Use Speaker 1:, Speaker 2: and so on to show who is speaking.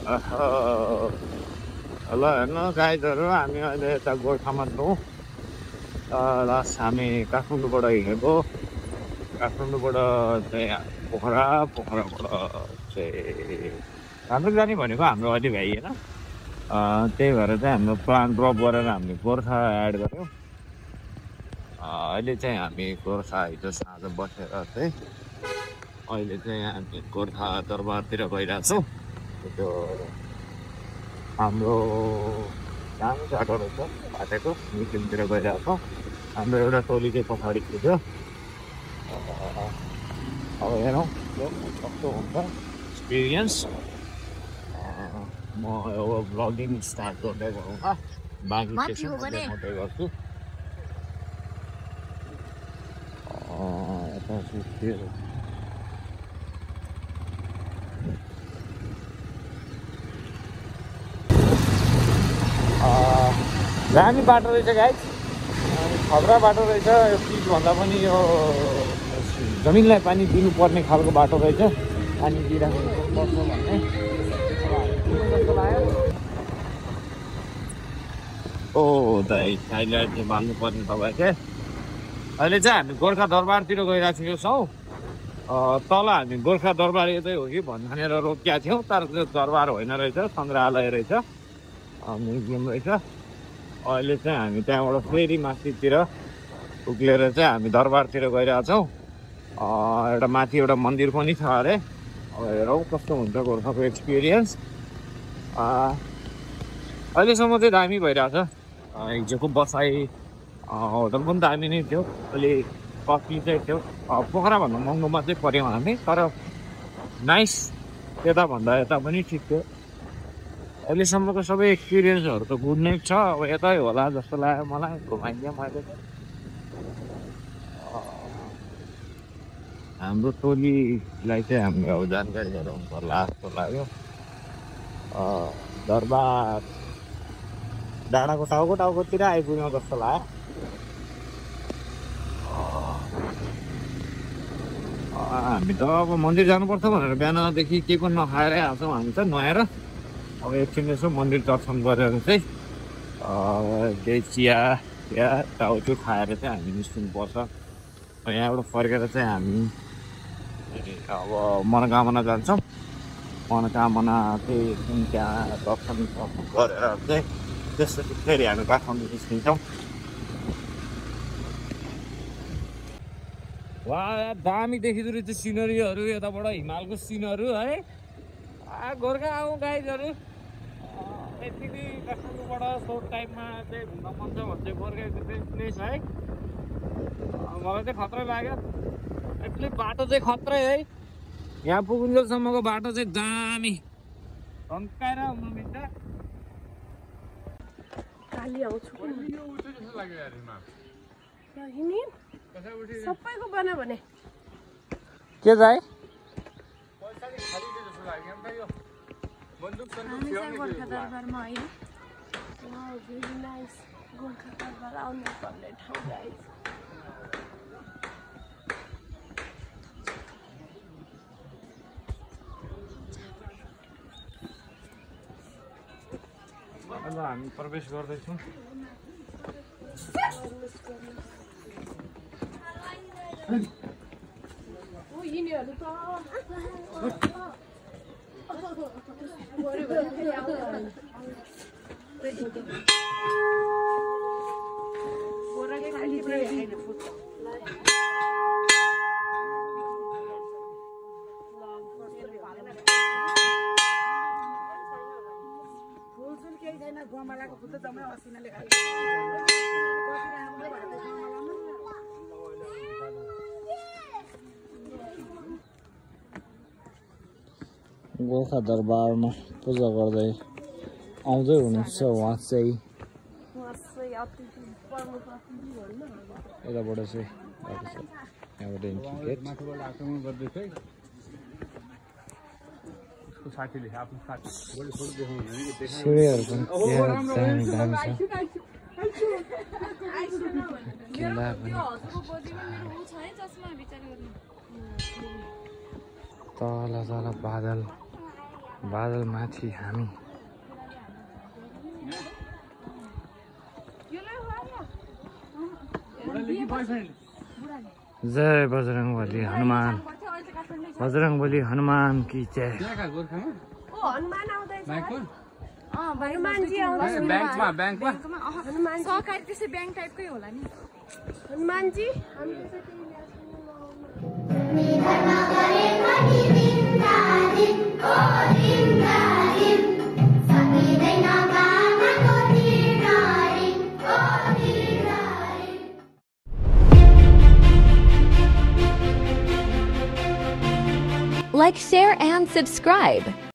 Speaker 1: ल हेर्नु गाइजहरू, हामी अहिले यता गोर्खामा छौँ। लास्ट हामी काठमाडौँबाट हिँडेको। काठमाडौँबाट चाहिँ पोखराबाट चाहिँ हाम्रो जाने भनेको हाम्रो अहिले भ्याइएन। त्यही भएर चाहिँ हाम्रो प्लान ड्रप गरेर हामीले गोर्खा एड गऱ्यौँ। अहिले चाहिँ हामी गोर्खा हिजो साँझ बसेर चाहिँ अहिले चाहिँ हामी गोर्खा दरबारतिर गइरहेछौँ। त्यो हाम्रो सानो बाटो रहेछ, बाटोको मिटिङतिर गइरहेछौँ। हाम्रो एउटा टोली चाहिँ पछाडि थियो। अब हेरौँ कस्तो हुन्छ एक्सपिरियन्स। म अब भ्लगिङ स्टार्ट गर्दै गरौँ। बाँकी चाहिँ मात्रै गर्छु। दामी बाटो रहेछ गाइस, खतरा बाटो रहेछ। यो पिचभन्दा पनि यो जमिनलाई पानी दिनुपर्ने खालको बाटो रहेछ। पानी दिइराख्नु पर्छ भन्ने ओ दाइ हाइलाइट चाहिँ मान्नुपर्ने तपाईँ चाहिँ। अहिले चाहिँ हामी गोर्खा दरबारतिर गइरहेको छौँ। तल हामी गोर्खा दरबार यतै हो कि भनेर रोकिया थियौँ, तर त्यो दरबार होइन रहेछ, सङ्ग्रहालय रहेछ, म्युजियम रहेछ। अहिले चाहिँ हामी त्यहाँबाट फेरि माथितिर उक्लेर चाहिँ हामी दरबारतिर गइरहेछौँ। एउटा माथि एउटा मन्दिर पनि छ अरे। अब हेरौँ कस्तो हुन्छ गोर्खाको एक्सपिरियन्स। अहिलेसम्म चाहिँ दामी भइरहेछ। हिजोको बसाइ होटल पनि दामी नै थियो, अलिक कस्टली चाहिँ थियो। पोखराभन्दा महँगोमा चाहिँ पऱ्यौँ हामी, तर नाइस। त्यताभन्दा यता पनि ठिक थियो। अहिलेसम्मको सबै एक्सपिरियन्सहरू त गुड नै छ। अब यतै होला जस्तो लाग्यो मलाई, घुमाइदिएँ मैले। हाम्रो टोलीलाई चाहिँ हामीले अब जानकारी गराउनु पर्ला जस्तो लाग्यो। दरबार डाँडाको टाउकोतिर आइपुग्यौँ जस्तो लाग्यो। हामी त अब मन्दिर जानुपर्छ भनेर बिहानदेखि के पनि नखाएरै आउँछौँ हामी त नुहाएर। अब एकछिन यसो मन्दिर दर्शन गरेर चाहिँ केही चिया टाउचु खाएर चाहिँ हामी निस्किनुपर्छ। यहाँबाट फर्केर चाहिँ हामी अब मनोकामना जान्छौँ। मनोकामना चाहिँ त्यहाँ दर्शन गरेर चाहिँ त्यसपछि फेरि हामी काठमाडौँ निस्किन्छौँ। वा दामी देखिँदो रहेछ सिनरीहरू, यताबाट हिमालको सिनहरू है। गोर्खा आउँ गाइजहरू, यति नै काठमाडौँबाट सर्ट टाइममा चाहिँ घुम्न मन छ भने चाहिँ गोर्खाको प्लेस है। मलाई चाहिँ खतरै लाग्यो। एक्चुली बाटो चाहिँ खत्रै है। यहाँ पुगुन्जेलसम्मको बाटो चाहिँ दामी तन्काएर आउनु मिल्छ।
Speaker 2: सबैको बना भने
Speaker 1: के चाहिँ
Speaker 2: गोर्खा दरबारमा होइन, भेरी नाइस। गोर्खा दरबार आउनु पर्ने ठाउँ गाइस।
Speaker 1: अब हामी प्रवेश गर्दैछौँ।
Speaker 2: यिनीहरू त फुलसुल केही छैन, गोमालाको फुल त जम्मै असिनाले खान्छ।
Speaker 1: गोर्खा दरबारमा पूजा गर्दै आउँदै हुनुहुन्छ उहाँ चाहिँ। यताबाट चाहिँ यहाँबाट इन्ट्री गेट। सिँढीहरू पनि दामी छ। किल्ला पनि तल बादल बादल माथि हामी जय बजरंगबली हनुमान बजरंगबली हनुमान की जय
Speaker 2: हनुमानजी आउँदैछ
Speaker 3: ब्याङ्कमा
Speaker 2: हनुमान
Speaker 4: सहकारी त्यसै ब्याङ्क टाइपकै होला नि
Speaker 2: Hanumanji
Speaker 5: Like, share, and subscribe.